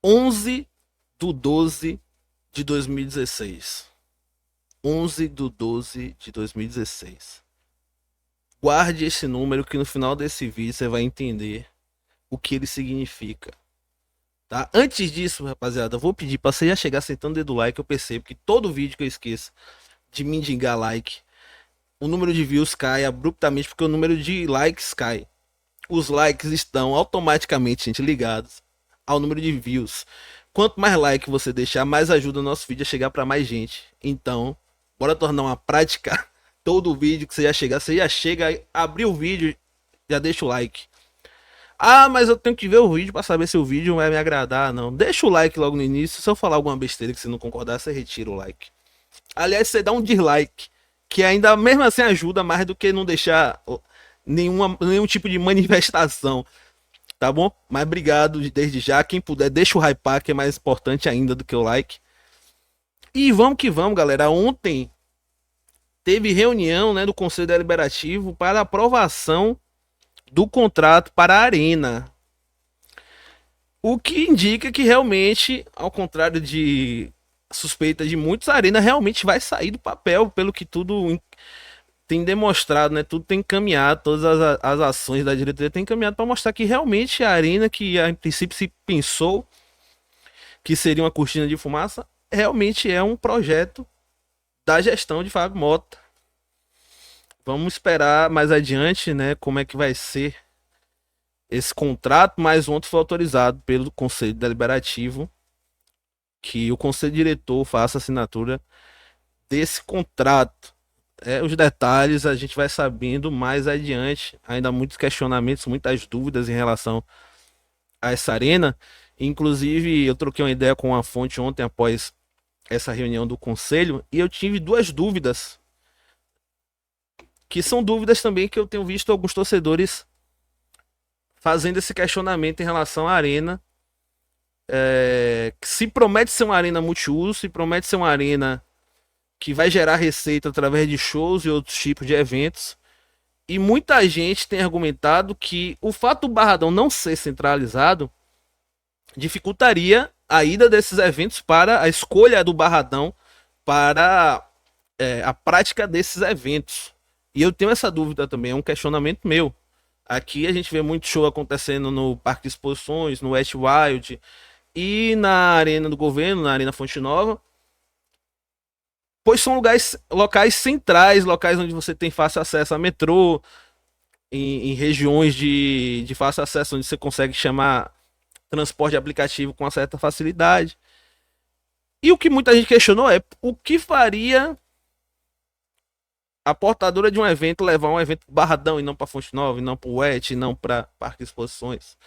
11/12/2016. 11/12/2016. Guarde esse número que no final desse vídeo você vai entender o que ele significa. Tá? Antes disso, rapaziada, eu vou pedir para você já chegar sentando o dedo like. Eu percebo que todo vídeo que eu esqueço de mendigar like, o número de views cai abruptamente porque o número de likes cai. Os likes estão automaticamente, gente, ligados ao número de views. Quanto mais like você deixar, mais ajuda o nosso vídeo a chegar para mais gente. Então, bora tornar uma prática. Todo vídeo que você já chega, abrir o vídeo, já deixa o like. Ah, mas eu tenho que ver o vídeo para saber se o vídeo vai me agradar. Não, deixa o like logo no início. Se eu falar alguma besteira que você não concordar, você retira o like. Aliás, você dá um dislike, que ainda mesmo assim ajuda mais do que não deixar nenhum tipo de manifestação, tá bom? Mas obrigado desde já. Quem puder, deixa o hype, que é mais importante ainda do que o like. E vamos que vamos, galera. Ontem teve reunião, né, do Conselho Deliberativo para aprovação do contrato para a Arena. O que indica que realmente, ao contrário de suspeita de muitos, a Arena realmente vai sair do papel, pelo que tudo tem demonstrado, né? Tudo tem encaminhado, todas as ações da diretoria tem encaminhado para mostrar que realmente a Arena, que em princípio se pensou que seria uma cortina de fumaça, realmente é um projeto da gestão de Fábio Mota. Vamos esperar mais adiante, né, como é que vai ser esse contrato, mas ontem foi autorizado pelo Conselho Deliberativo que o Conselho Diretor faça a assinatura desse contrato. Os detalhes a gente vai sabendo mais adiante. Ainda há muitos questionamentos, muitas dúvidas em relação a essa arena. Inclusive, eu troquei uma ideia com uma fonte ontem após essa reunião do conselho e eu tive duas dúvidas, que são dúvidas também que eu tenho visto alguns torcedores fazendo esse questionamento em relação à arena. Se promete ser uma arena multiuso, se promete ser uma arena que vai gerar receita através de shows e outros tipos de eventos. E muita gente tem argumentado que o fato do Barradão não ser centralizado dificultaria a ida desses eventos para a escolha do Barradão para a prática desses eventos. E eu tenho essa dúvida também, é um questionamento meu. Aqui a gente vê muito show acontecendo no Parque de Exposições, no West Wild e na Arena do Governo, na Arena Fonte Nova, pois são locais centrais, locais onde você tem fácil acesso a metrô, em regiões de fácil acesso, onde você consegue chamar transporte aplicativo com uma certa facilidade. E o que muita gente questionou é o que faria a portadora de um evento levar um evento Barradão e não para Fonte Nova, e não para o WET, e não para Parque de Exposições.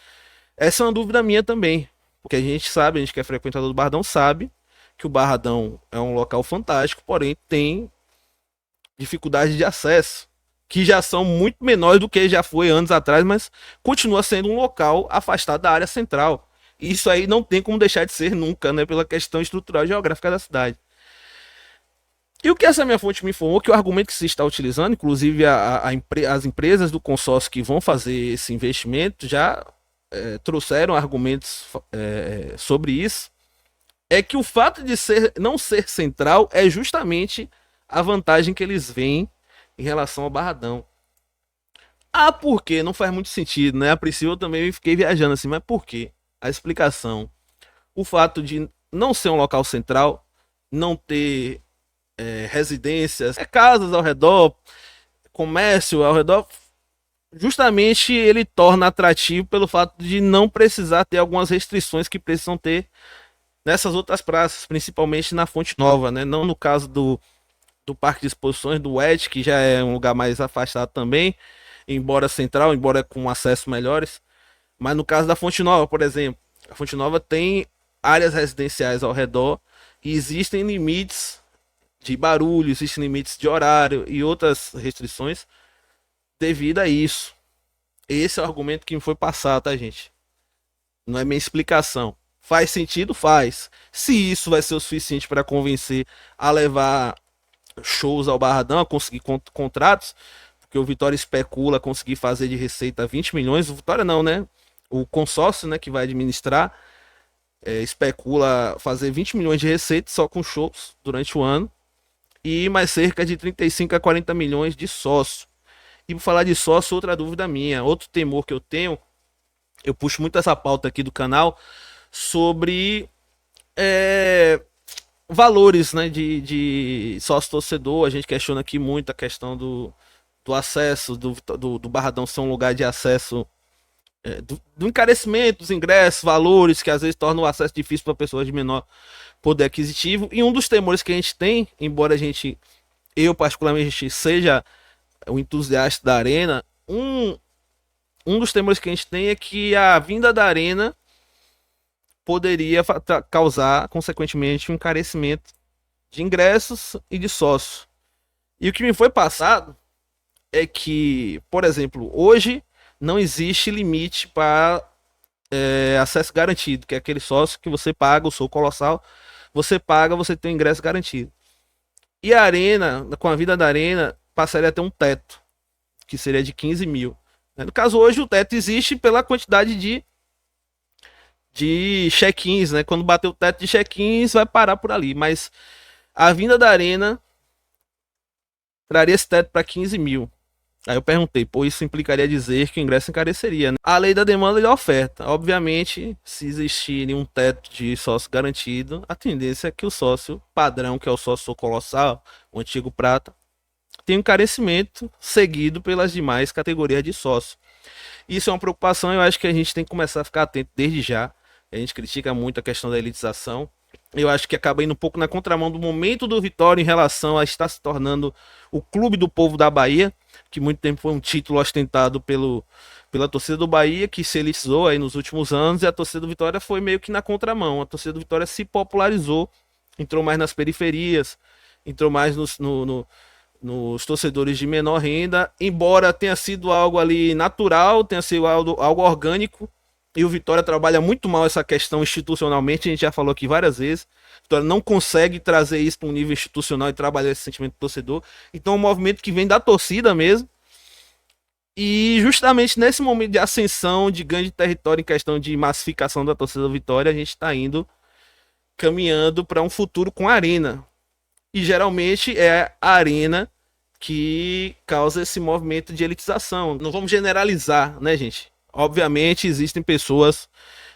Essa é uma dúvida minha também, porque a gente sabe, a gente que é frequentador do Barradão sabe que o Barradão é um local fantástico, porém tem dificuldade de acesso, que já são muito menores do que já foi anos atrás, mas continua sendo um local afastado da área central. Isso aí não tem como deixar de ser nunca, né, pela questão estrutural e geográfica da cidade. E o que essa minha fonte me informou, que o argumento que se está utilizando, inclusive as empresas do consórcio que vão fazer esse investimento já trouxeram argumentos sobre isso, é que o fato de não ser central é justamente a vantagem que eles veem em relação ao Barradão. Ah, por quê? Não faz muito sentido, né? A princípio eu também fiquei viajando assim, mas por quê? A explicação. O fato de não ser um local central, não ter residências, casas ao redor, comércio ao redor, justamente ele torna atrativo pelo fato de não precisar ter algumas restrições que precisam ter nessas outras praças, principalmente na Fonte Nova, né? Não no caso do Parque de Exposições, do WET, que já é um lugar mais afastado também, embora central, embora com acesso melhores. Mas no caso da Fonte Nova, por exemplo, a Fonte Nova tem áreas residenciais ao redor e existem limites de barulho, existem limites de horário e outras restrições devido a isso. Esse é o argumento que me foi passado, tá, gente? Não é minha explicação. Faz sentido? Faz. Se isso vai ser o suficiente para convencer a levar shows ao Barradão, a conseguir contratos, porque o Vitória especula conseguir fazer de receita 20 milhões, o Vitória não, né? O consórcio, né, que vai administrar, especula fazer 20 milhões de receitas só com shows durante o ano e mais cerca de 35 a 40 milhões de sócio. E por falar de sócio, outra dúvida minha, outro temor que eu tenho, eu puxo muito essa pauta aqui do canal sobre valores, né, de sócio torcedor. A gente questiona aqui muito a questão do acesso, do Barradão ser um lugar de acesso, do encarecimento dos ingressos, valores que às vezes tornam o acesso difícil para pessoas de menor poder aquisitivo. E um dos temores que a gente tem, embora eu particularmente seja o entusiasta da arena, um dos temores que a gente tem é que a vinda da arena poderia causar, consequentemente, um encarecimento de ingressos e de sócios. E o que me foi passado é que, por exemplo, hoje não existe limite para acesso garantido, que é aquele sócio que você paga, o seu colossal, você paga, você tem o ingresso garantido. E a arena, com a vida da arena, passaria a ter um teto, que seria de 15 mil. No caso, hoje o teto existe pela quantidade de check-ins, né? Quando bater o teto de check-ins, vai parar por ali. Mas a vinda da arena traria esse teto para 15 mil. Aí eu perguntei, pô, isso implicaria dizer que o ingresso encareceria, né? A lei da demanda e da oferta. Obviamente, se existir um teto de sócio garantido, a tendência é que o sócio padrão, que é o sócio colossal, o antigo prata, tem um encarecimento seguido pelas demais categorias de sócio. Isso é uma preocupação, eu acho que a gente tem que começar a ficar atento desde já. A gente critica muito a questão da elitização. Eu acho que acaba indo um pouco na contramão do momento do Vitória em relação a estar se tornando o clube do povo da Bahia, que muito tempo foi um título ostentado pela torcida do Bahia, que se elitizou aí nos últimos anos, e a torcida do Vitória foi meio que na contramão. A torcida do Vitória se popularizou, entrou mais nas periferias, entrou mais nos torcedores de menor renda, embora tenha sido algo ali natural, tenha sido algo orgânico, e o Vitória trabalha muito mal essa questão institucionalmente, a gente já falou aqui várias vezes. O Vitória não consegue trazer isso para um nível institucional e trabalhar esse sentimento do torcedor. Então é um movimento que vem da torcida mesmo. E justamente nesse momento de ascensão, de ganho de território em questão de massificação da torcida do Vitória, a gente está indo caminhando para um futuro com a arena. E geralmente é a arena que causa esse movimento de elitização. Não vamos generalizar, né, gente? Obviamente existem pessoas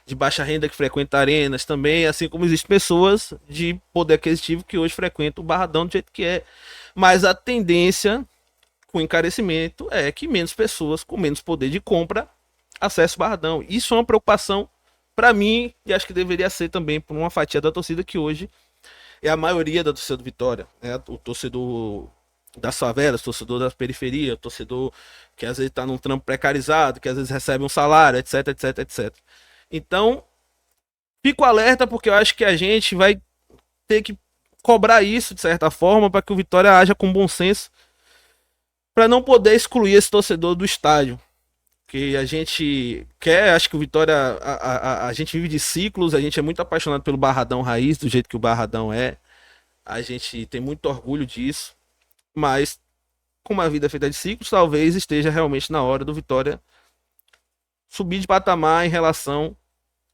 de baixa renda que frequentam arenas também, assim como existem pessoas de poder aquisitivo que hoje frequentam o Barradão do jeito que é. Mas a tendência com encarecimento é que menos pessoas com menos poder de compra acessem o Barradão. Isso é uma preocupação para mim e acho que deveria ser também por uma fatia da torcida que hoje é a maioria da torcida do Vitória, né? O torcedor das favelas, torcedor das periferias, torcedor que às vezes está num trampo precarizado, que às vezes recebe um salário, etc, etc, etc. Então, fico alerta porque eu acho que a gente vai ter que cobrar isso de certa forma para que o Vitória haja com bom senso para não poder excluir esse torcedor do estádio. Que a gente quer, acho que o Vitória, a gente vive de ciclos, a gente é muito apaixonado pelo Barradão Raiz, do jeito que o Barradão é, a gente tem muito orgulho disso, mas com uma vida feita de ciclos, talvez esteja realmente na hora do Vitória subir de patamar em relação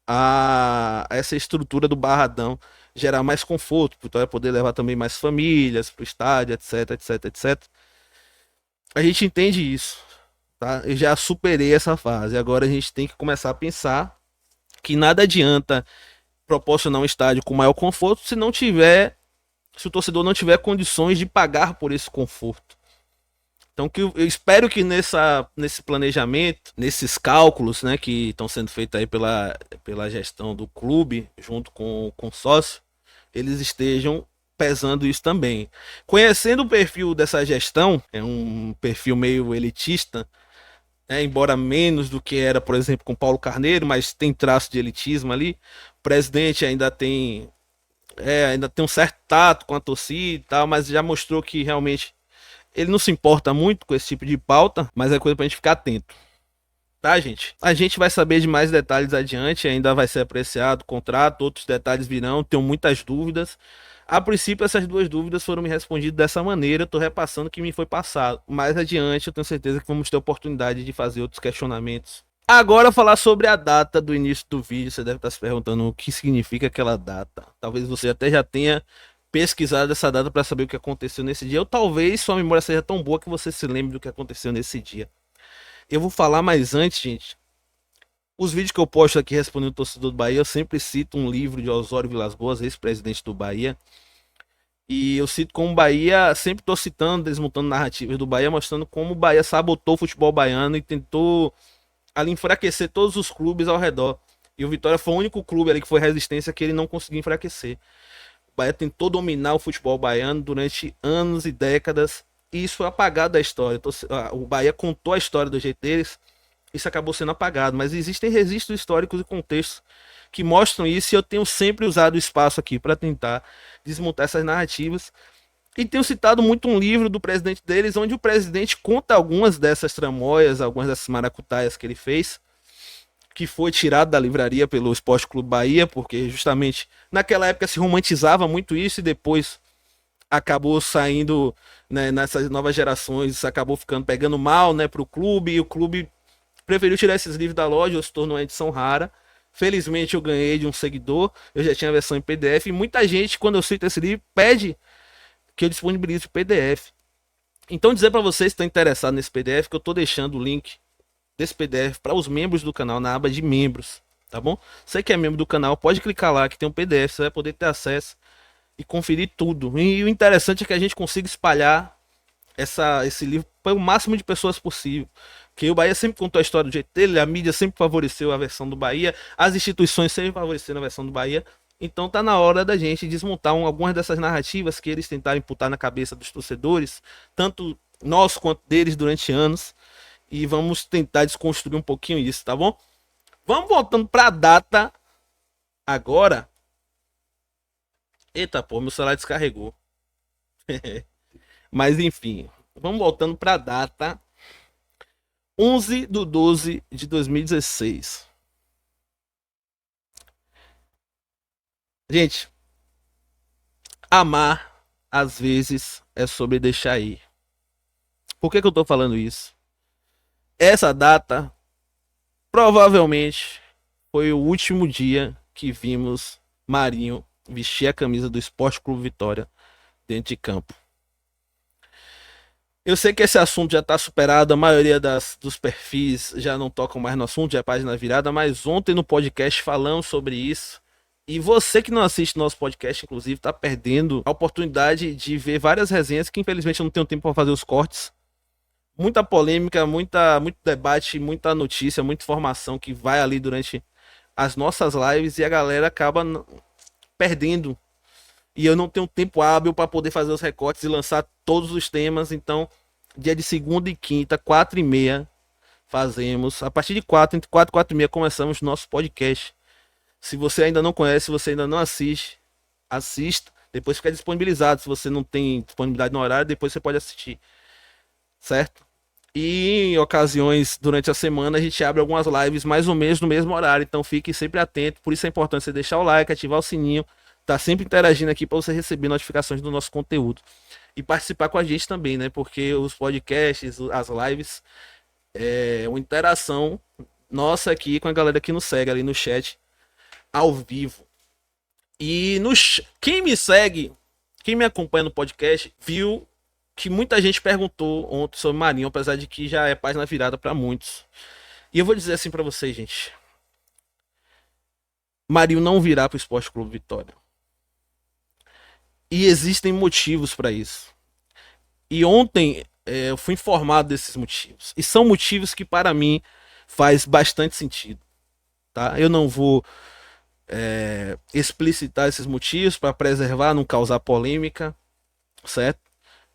a essa estrutura do Barradão, gerar mais conforto, para o Vitória poder levar também mais famílias para o estádio, etc, etc, etc. A gente entende isso, tá? Eu já superei essa fase, agora a gente tem que começar a pensar que nada adianta proporcionar um estádio com maior conforto se o torcedor não tiver condições de pagar por esse conforto. Então eu espero que nesse planejamento, nesses cálculos, né, que estão sendo feitos aí pela gestão do clube, junto com o sócio, eles estejam pesando isso também. Conhecendo o perfil dessa gestão, é um perfil meio elitista, embora menos do que era, por exemplo, com Paulo Carneiro, mas tem traço de elitismo ali. O presidente ainda tem um certo tato com a torcida e tal, mas já mostrou que realmente ele não se importa muito com esse tipo de pauta, mas é coisa pra gente ficar atento. Tá, gente? A gente vai saber de mais detalhes adiante, ainda vai ser apreciado o contrato, outros detalhes virão, tenho muitas dúvidas. A princípio, essas duas dúvidas foram me respondidas dessa maneira, eu tô repassando o que me foi passado. Mais adiante, eu tenho certeza que vamos ter oportunidade de fazer outros questionamentos Agora falar sobre a data do início do vídeo. Você deve estar se perguntando o que significa aquela data. Talvez você até já tenha pesquisado essa data para saber o que aconteceu nesse dia. Ou talvez sua memória seja tão boa que você se lembre do que aconteceu nesse dia. Eu vou falar mais antes, gente. Os vídeos que eu posto aqui respondendo o torcedor do Bahia, eu sempre cito um livro de Osório Vilas Boas, ex-presidente do Bahia. E eu cito como o Bahia, sempre estou citando, desmontando narrativas do Bahia, mostrando como o Bahia sabotou o futebol baiano e tentou ali enfraquecer todos os clubes ao redor. E o Vitória foi o único clube ali que foi resistência que ele não conseguiu enfraquecer. O Bahia tentou dominar o futebol baiano durante anos e décadas. E isso foi apagado da história. O Bahia contou a história do jeito deles. Isso acabou sendo apagado. Mas existem registros históricos e contextos que mostram isso. E eu tenho sempre usado o espaço aqui para tentar desmontar essas narrativas. E tenho citado muito um livro do presidente deles, onde o presidente conta algumas dessas tramóias, algumas dessas maracutaias que ele fez, que foi tirado da livraria pelo Esporte Clube Bahia, porque justamente naquela época se romantizava muito isso e depois acabou saindo, né, nessas novas gerações, acabou ficando pegando mal, né, para o clube, e o clube preferiu tirar esses livros da loja, se tornou uma edição rara. Felizmente eu ganhei de um seguidor, eu já tinha a versão em PDF, e muita gente, quando eu cito esse livro, pede que eu disponibilize o PDF. Então dizer para vocês que estão interessados nesse PDF, que eu estou deixando o link desse PDF para os membros do canal na aba de membros, tá bom? Você que é membro do canal, pode clicar lá que tem um PDF, você vai poder ter acesso e conferir tudo. E o interessante é que a gente consiga espalhar esse livro para o máximo de pessoas possível. Que o Bahia sempre contou a história do jeito dele, a mídia sempre favoreceu a versão do Bahia, as instituições sempre favoreceram a versão do Bahia. Então tá na hora da gente desmontar algumas dessas narrativas que eles tentaram imputar na cabeça dos torcedores, tanto nós quanto deles durante anos. E vamos tentar desconstruir um pouquinho isso, tá bom? Vamos voltando para a data agora. Eita, pô, meu celular descarregou. Mas enfim, vamos voltando para a data 11/12/2016. Gente, amar às vezes é sobre deixar ir. Por que eu tô falando isso? Essa data provavelmente foi o último dia que vimos Marinho vestir a camisa do Esporte Clube Vitória dentro de campo. Eu sei que esse assunto já está superado, a maioria dos perfis já não tocam mais no assunto, já é página virada, mas ontem no podcast falamos sobre isso. E você que não assiste nosso podcast, inclusive, está perdendo a oportunidade de ver várias resenhas que infelizmente eu não tenho tempo para fazer os cortes. Muita polêmica, muito debate, muita notícia, muita informação que vai ali durante as nossas lives e a galera acaba perdendo. E eu não tenho tempo hábil para poder fazer os recortes e lançar todos os temas. Então, dia de segunda e quinta, 4h30, fazemos. A partir de 4, entre 4 e 4h30, começamos nosso podcast. Se você ainda não conhece, se você ainda não assiste, assista. Depois fica disponibilizado. Se você não tem disponibilidade no horário, depois você pode assistir. Certo? E em ocasiões durante a semana a gente abre algumas lives mais ou menos no mesmo horário. Então fique sempre atento. Por isso é importante você deixar o like, ativar o sininho. Tá sempre interagindo aqui para você receber notificações do nosso conteúdo. E participar com a gente também, né? Porque os podcasts, as lives, é uma interação nossa aqui com a galera que nos segue ali no chat, ao vivo. E quem me segue, quem me acompanha no podcast, viu que muita gente perguntou ontem sobre Marinho, apesar de que já é página virada para muitos. E eu vou dizer assim para vocês, gente. Marinho não virá para o Esporte Clube Vitória. E existem motivos para isso. E ontem eu fui informado desses motivos. E são motivos que para mim faz bastante sentido. Tá? Eu não vou explicitar esses motivos para preservar, não causar polêmica, certo?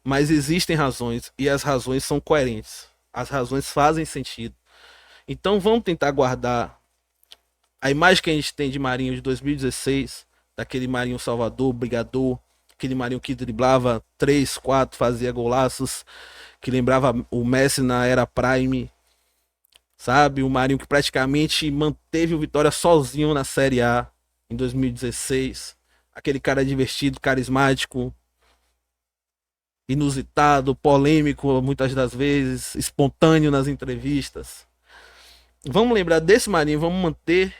Mas existem razões e as razões são coerentes. As razões fazem sentido. Então vamos tentar guardar a imagem que a gente tem de Marinho de 2016, daquele Marinho Salvador, brigador, aquele Marinho que driblava 3, 4, fazia golaços, que lembrava o Messi na era Prime, sabe? O Marinho que praticamente manteve o Vitória sozinho na Série A em 2016. Aquele cara divertido, carismático, inusitado, polêmico muitas das vezes, espontâneo nas entrevistas. Vamos lembrar desse Marinho, vamos manter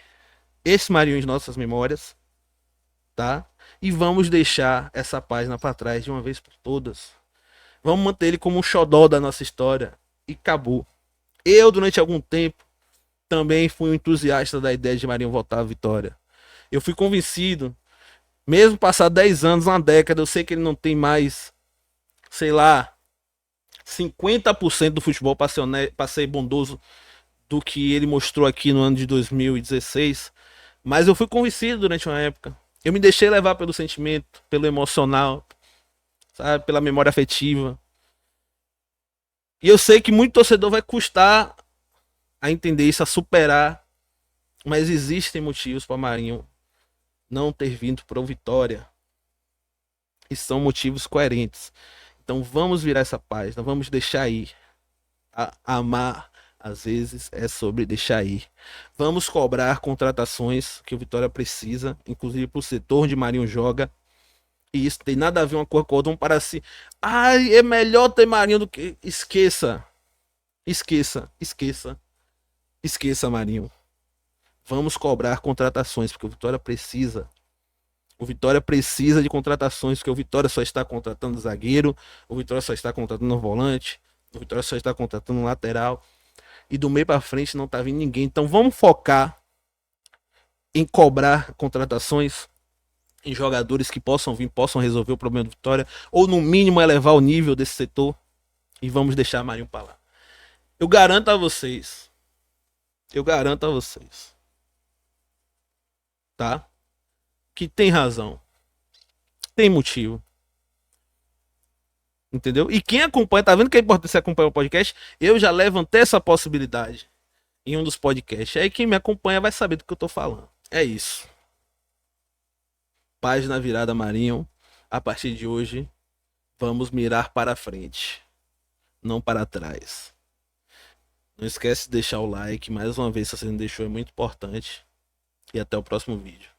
esse Marinho em nossas memórias, tá? E vamos deixar essa página para trás de uma vez por todas. Vamos manter ele como um xodó da nossa história. E acabou. Eu, durante algum tempo, também fui um entusiasta da ideia de Marinho voltar à vitória. Eu fui convencido, mesmo passar 10 anos, uma década, eu sei que ele não tem mais, sei lá, 50% do futebol para ser bondoso do que ele mostrou aqui no ano de 2016. Mas eu fui convencido durante uma época. Eu me deixei levar pelo sentimento, pelo emocional, sabe? Pela memória afetiva. E eu sei que muito torcedor vai custar a entender isso, a superar. Mas existem motivos para Marinho não ter vindo para o Vitória. E são motivos coerentes. Então vamos virar essa página, vamos deixar ir. Amar, às vezes, é sobre deixar ir. Vamos cobrar contratações que o Vitória precisa, inclusive para o setor onde Marinho joga. E isso tem nada a ver uma coisa com a outra. Vamos parar assim. Ai, é melhor ter Marinho do que. Esqueça. Esqueça. Esqueça. Esqueça, Marinho. Vamos cobrar contratações, porque o Vitória precisa. O Vitória precisa de contratações, porque o Vitória só está contratando zagueiro, o Vitória só está contratando volante, o Vitória só está contratando lateral. E do meio para frente não tá vindo ninguém. Então vamos focar em cobrar contratações em jogadores que possam vir, possam resolver o problema do Vitória, ou no mínimo elevar o nível desse setor, e vamos deixar Marinho para lá. Eu garanto a vocês, eu garanto a vocês, tá? Que tem razão, tem motivo, entendeu? E quem acompanha, tá vendo que é importante você acompanhar o podcast? Eu já levantei essa possibilidade em um dos podcasts. Aí quem me acompanha vai saber do que eu tô falando. É isso. Página virada Marinho. A partir de hoje, vamos mirar para frente, não para trás. Não esquece de deixar o like. Mais uma vez, se você não deixou, é muito importante. E até o próximo vídeo.